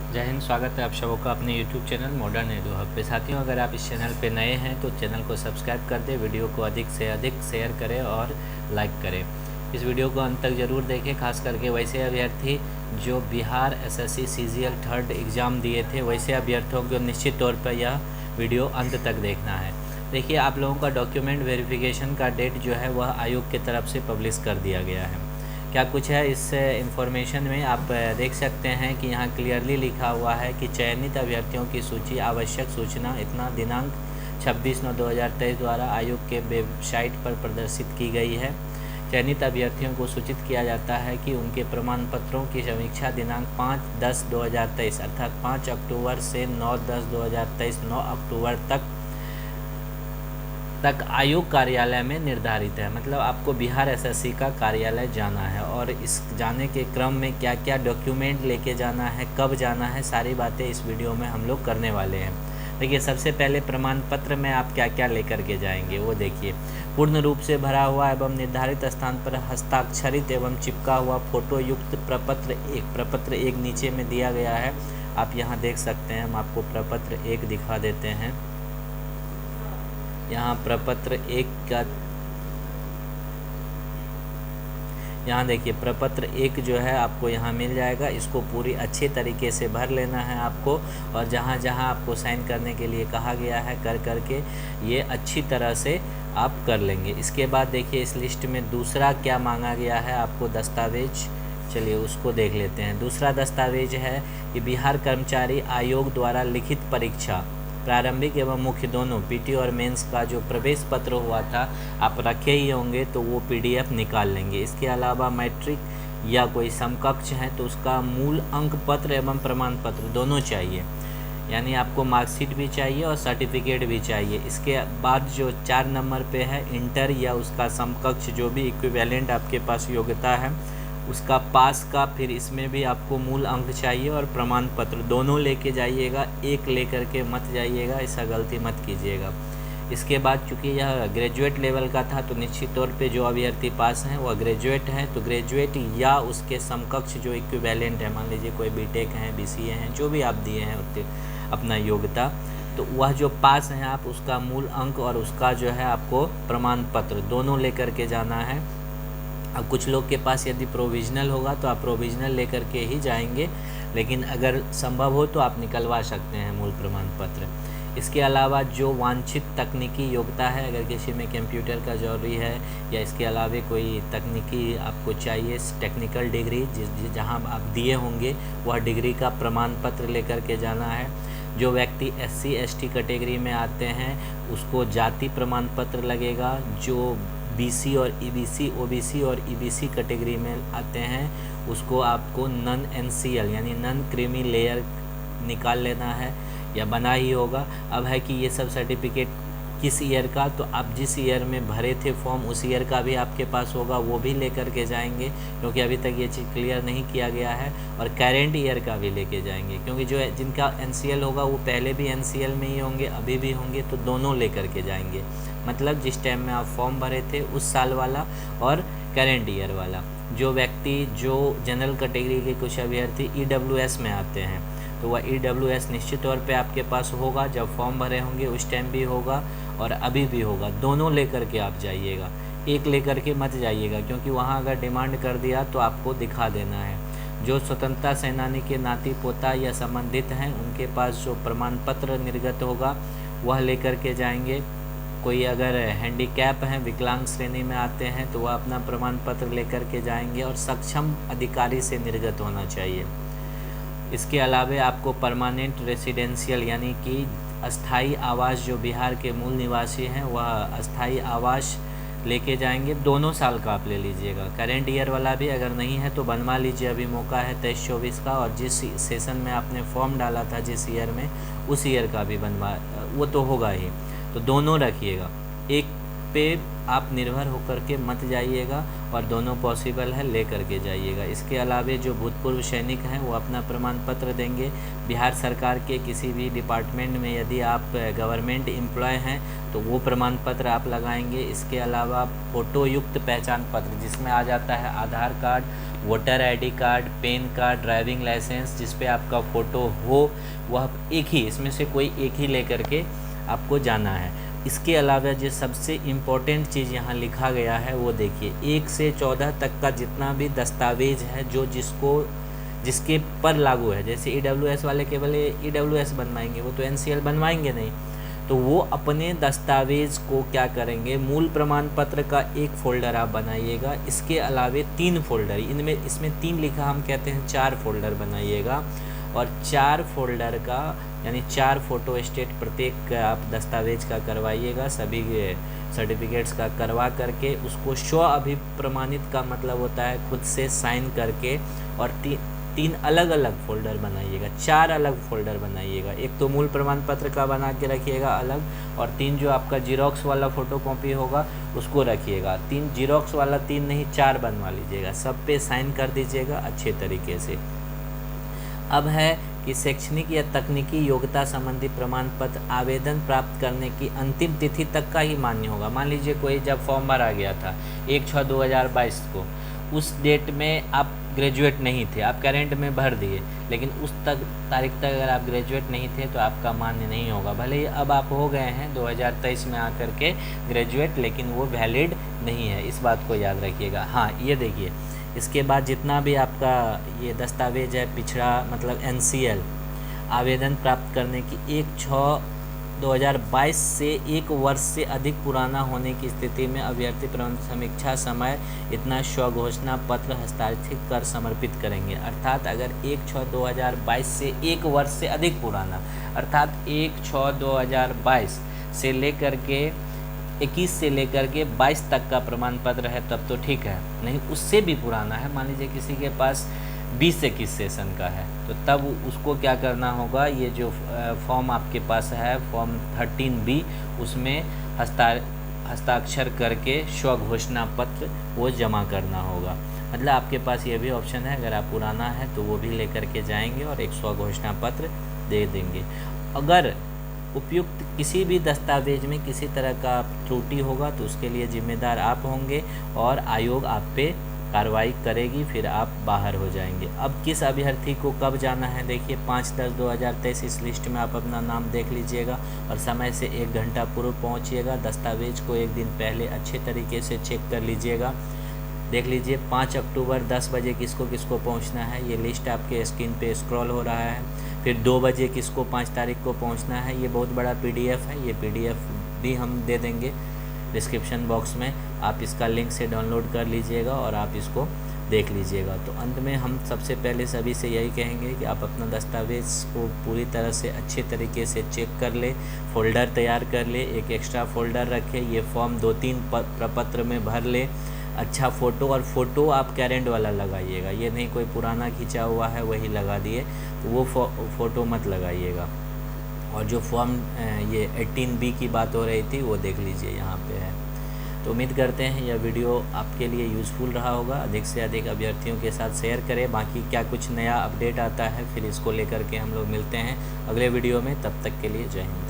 जय हिंद। स्वागत है आप सबों का अपने YouTube channel modern edu hub पे। साथियों, अगर आप इस चैनल पे नए हैं तो चैनल को सब्सक्राइब कर दें, वीडियो को अधिक से अधिक शेयर करें और लाइक करें। इस वीडियो को अंत तक ज़रूर देखें, खास करके वैसे अभ्यर्थी जो Bihar SSC CGL third exam दिए थे, वैसे अभ्यर्थियों को निश्चित तौर पर यह वीडियो अंत तक देखना है। देखिए, आप लोगों का डॉक्यूमेंट वेरिफिकेशन का डेट जो है वह आयोग की तरफ से पब्लिश कर दिया गया है। क्या कुछ है इस इंफॉर्मेशन में आप देख सकते हैं कि यहाँ क्लियरली लिखा हुआ है कि चयनित अभ्यर्थियों की सूची आवश्यक सूचना इतना दिनांक 26/9/2023 द्वारा आयोग के वेबसाइट पर प्रदर्शित की गई है। चयनित अभ्यर्थियों को सूचित किया जाता है कि उनके प्रमाण पत्रों की समीक्षा दिनांक 5/10/2023 अर्थात 5 अक्टूबर से 9/10/2023 9 अक्टूबर तक आयोग कार्यालय में निर्धारित है। मतलब आपको बिहार SSC का कार्यालय जाना है और इस जाने के क्रम में क्या क्या डॉक्यूमेंट लेके जाना है, कब जाना है, सारी बातें इस वीडियो में हम लोग करने वाले हैं। देखिए, सबसे पहले प्रमाण पत्र में आप क्या क्या लेकर के जाएंगे वो देखिए। पूर्ण रूप से भरा हुआ एवं निर्धारित स्थान पर हस्ताक्षरित एवं चिपका हुआ फोटो युक्त प्रपत्र एक नीचे में दिया गया है। आप यहाँ देख सकते हैं, हम आपको प्रपत्र एक दिखा देते हैं। यहाँ प्रपत्र एक का यहाँ देखिए, प्रपत्र एक जो है आपको यहाँ मिल जाएगा। इसको पूरी अच्छे तरीके से भर लेना है आपको, और जहाँ जहाँ आपको साइन करने के लिए कहा गया है कर करके ये अच्छी तरह से आप कर लेंगे। इसके बाद देखिए, इस लिस्ट में दूसरा क्या मांगा गया है आपको दस्तावेज, चलिए उसको देख लेते हैं। दूसरा दस्तावेज है कि बिहार कर्मचारी आयोग द्वारा लिखित परीक्षा प्रारंभिक एवं मुख्य दोनों PT और मेंस का जो प्रवेश पत्र हुआ था आप रखे ही होंगे, तो वो PDF निकाल लेंगे। इसके अलावा मैट्रिक या कोई समकक्ष है तो उसका मूल अंक पत्र एवं प्रमाण पत्र दोनों चाहिए, यानी आपको मार्कशीट भी चाहिए और सर्टिफिकेट भी चाहिए। इसके बाद जो 4 नंबर पे है इंटर या उसका समकक्ष जो भी इक्विवेलेंट आपके पास योग्यता है उसका पास का, फिर इसमें भी आपको मूल अंक चाहिए और प्रमाण पत्र दोनों लेके जाइएगा, एक लेकर के मत जाइएगा, ऐसा गलती मत कीजिएगा। इसके बाद चूँकि यह ग्रेजुएट लेवल का था तो निश्चित तौर पे जो अभ्यर्थी पास हैं वह ग्रेजुएट हैं, तो ग्रेजुएट या उसके समकक्ष जो इक्विवेलेंट है, मान लीजिए कोई BTech हैं, BCA हैं, जो भी आप दिए हैं अपना योग्यता, तो वह जो पास हैं आप उसका मूल अंक और उसका जो है आपको प्रमाण पत्र दोनों लेकर के जाना है। अब कुछ लोग के पास यदि प्रोविज़नल होगा तो आप प्रोविज़नल लेकर के ही जाएंगे, लेकिन अगर संभव हो तो आप निकलवा सकते हैं मूल प्रमाण पत्र। इसके अलावा जो वांछित तकनीकी योग्यता है, अगर किसी में कंप्यूटर का जरूरी है या इसके अलावा कोई तकनीकी आपको चाहिए टेक्निकल डिग्री जहां आप दिए होंगे वह डिग्री का प्रमाण पत्र लेकर के जाना है। जो व्यक्ति SC ST कैटेगरी में आते हैं उसको जाति प्रमाण पत्र लगेगा। जो BC और EBC OBC और EBC कैटेगरी में आते हैं उसको आपको नन NCL यानी नन क्रीमी लेयर निकाल लेना है या बना ही होगा। अब है कि ये सब सर्टिफिकेट किस ईयर का, तो आप जिस ईयर में भरे थे फॉर्म उस ईयर का भी आपके पास होगा, वो भी लेकर के जाएंगे, क्योंकि अभी तक ये चीज़ क्लियर नहीं किया गया है। और करेंट ईयर का भी लेके जाएंगे, क्योंकि जो जिनका NCL होगा वो पहले भी NCL में ही होंगे, अभी भी होंगे, तो दोनों लेकर के जाएंगे। मतलब जिस टाइम में आप फॉर्म भरे थे उस साल वाला और करेंट ईयर वाला। जो व्यक्ति जो जनरल कैटेगरी के कुछ अभ्यर्थी EWS में आते हैं तो वह EWS निश्चित तौर पे आपके पास होगा, जब फॉर्म भरे होंगे उस टाइम भी होगा और अभी भी होगा, दोनों लेकर के आप जाइएगा, एक लेकर के मत जाइएगा, क्योंकि वहाँ अगर डिमांड कर दिया तो आपको दिखा देना है। जो स्वतंत्रता सेनानी के नाती पोता या संबंधित हैं उनके पास जो प्रमाण पत्र निर्गत होगा वह लेकर के जाएंगे। कोई अगर हैंडीकैप हैं, विकलांग श्रेणी में आते हैं तो वह अपना प्रमाण पत्र लेकर के जाएंगे और सक्षम अधिकारी से निर्गत होना चाहिए। इसके अलावा आपको परमानेंट रेसिडेंशियल यानी कि अस्थाई आवास, जो बिहार के मूल निवासी हैं वह अस्थाई आवास लेके जाएंगे। दोनों साल का आप ले लीजिएगा, करेंट ईयर वाला भी अगर नहीं है तो बनवा लीजिए, अभी मौका है 23-24 का, और जिस सेशन में आपने फॉर्म डाला था जिस ईयर में उस ईयर का भी बनवा, वो तो होगा ही, तो दोनों रखिएगा। एक पे आप निर्भर होकर के मत जाइएगा, और दोनों पॉसिबल है ले करके जाइएगा। इसके अलावे जो भूतपूर्व सैनिक हैं वो अपना प्रमाण पत्र देंगे। बिहार सरकार के किसी भी डिपार्टमेंट में यदि आप गवर्नमेंट एम्प्लॉय हैं तो वो प्रमाण पत्र आप लगाएंगे। इसके अलावा फ़ोटो युक्त पहचान पत्र, जिसमें आ जाता है Aadhaar card, voter ID card, PAN card, driving licence, जिस पे आपका फ़ोटो हो, वह एक ही, इसमें से कोई एक ही लेकर के आपको जाना है। इसके अलावा जो सबसे इम्पोर्टेंट चीज़ यहाँ लिखा गया है वो देखिए, 1 से 14 तक का जितना भी दस्तावेज है जो जिसके पर लागू है, जैसे EWS वाले केवल EWS बनवाएंगे, वो तो NCL बनवाएंगे नहीं, तो वो अपने दस्तावेज़ को क्या करेंगे, मूल प्रमाण पत्र का एक फ़ोल्डर आप बनाइएगा। इसके अलावे 3 फोल्डर, इसमें 3 लिखा, हम कहते हैं 4 फोल्डर बनाइएगा, और 4 फोल्डर का यानी 4 फ़ोटो स्टेट प्रत्येक आप दस्तावेज का करवाइएगा। सभी सर्टिफिकेट्स का करवा करके उसको स्व अभिप्रमाणित का मतलब होता है खुद से साइन करके, और 3 अलग अलग फ़ोल्डर बनाइएगा, 4 अलग फ़ोल्डर बनाइएगा। एक तो मूल प्रमाण पत्र का बना के रखिएगा अलग, और 3 जो आपका जीरोक्स वाला फ़ोटो कॉपी होगा उसको रखिएगा। 3 जीरोक्स वाला 3 नहीं 4 बनवा लीजिएगा, सब पे साइन कर दीजिएगा अच्छे तरीके से। अब है कि शैक्षणिक या तकनीकी योग्यता संबंधी प्रमाण पत्र आवेदन प्राप्त करने की अंतिम तिथि तक का ही मान्य होगा। मान लीजिए कोई जब फॉर्म भरा गया था 1/6/2022 को, उस डेट में आप ग्रेजुएट नहीं थे, आप करेंट में भर दिए, लेकिन उस तारीख तक अगर आप ग्रेजुएट नहीं थे तो आपका मान्य नहीं होगा। भले ही अब आप हो गए हैं 2023 में आकर के ग्रेजुएट, लेकिन वो वैलिड नहीं है, इस बात को याद रखिएगा। हाँ, ये देखिए, इसके बाद जितना भी आपका ये दस्तावेज है पिछड़ा मतलब NCL, आवेदन प्राप्त करने की 1/6/2022 से 1 वर्ष से अधिक पुराना होने की स्थिति में अभ्यर्थी प्रबंध समीक्षा समय इतना स्वघोषणा पत्र हस्ताक्षरित कर समर्पित करेंगे। अर्थात अगर 1/6/2022 से 1 वर्ष से अधिक पुराना, अर्थात 1/6/2022 से लेकर के 21 से लेकर के 22 तक का प्रमाण पत्र है तब तो ठीक है, नहीं उससे भी पुराना है, मान लीजिए किसी के पास 20-21 सेशन का है, तो तब उसको क्या करना होगा, ये जो फॉर्म आपके पास है फॉर्म 13B, उसमें हस्ताक्षर करके स्वघोषणा पत्र वो जमा करना होगा। मतलब आपके पास ये भी ऑप्शन है, अगर आप पुराना है तो वो भी लेकर के जाएंगे और एक स्वघोषणा पत्र दे देंगे। अगर उपयुक्त किसी भी दस्तावेज में किसी तरह का त्रुटि होगा तो उसके लिए जिम्मेदार आप होंगे और आयोग आप पे कार्रवाई करेगी, फिर आप बाहर हो जाएंगे। अब किस अभ्यर्थी को कब जाना है, देखिए 5/10/2023 इस लिस्ट में आप अपना नाम देख लीजिएगा और समय से 1 घंटा पूर्व पहुंचिएगा। दस्तावेज को 1 दिन पहले अच्छे तरीके से चेक कर लीजिएगा। देख लीजिए 5 अक्टूबर 10 बजे किसको किसको पहुंचना है, ये लिस्ट आपके स्क्रीन पे स्क्रॉल हो रहा है। फिर 2 बजे किसको 5 तारीख को पहुंचना है, ये बहुत बड़ा PDF है, ये PDF भी हम दे देंगे डिस्क्रिप्शन बॉक्स में, आप इसका लिंक से डाउनलोड कर लीजिएगा और आप इसको देख लीजिएगा। तो अंत में हम सबसे पहले सभी से यही कहेंगे कि आप अपना दस्तावेज़ को पूरी तरह से अच्छे तरीके से चेक कर ले, फ़ोल्डर तैयार कर ले, एक एक्स्ट्रा फ़ोल्डर रखें, ये फॉर्म 2-3 प्रपत्र में भर ले, अच्छा फ़ोटो, और फ़ोटो आप कैरेंट वाला लगाइएगा, ये नहीं कोई पुराना खींचा हुआ है वही लगा दिए, तो वो फ़ोटो मत लगाइएगा। और जो फॉर्म ये 18B की बात हो रही थी वो देख लीजिए यहाँ पे है। तो उम्मीद करते हैं यह वीडियो आपके लिए यूज़फुल रहा होगा। अधिक से अधिक अभ्यर्थियों के साथ शेयर करें। बाकी क्या कुछ नया अपडेट आता है फिर इसको लेकर के हम लोग मिलते हैं अगले वीडियो में। तब तक के लिए जय हिंद।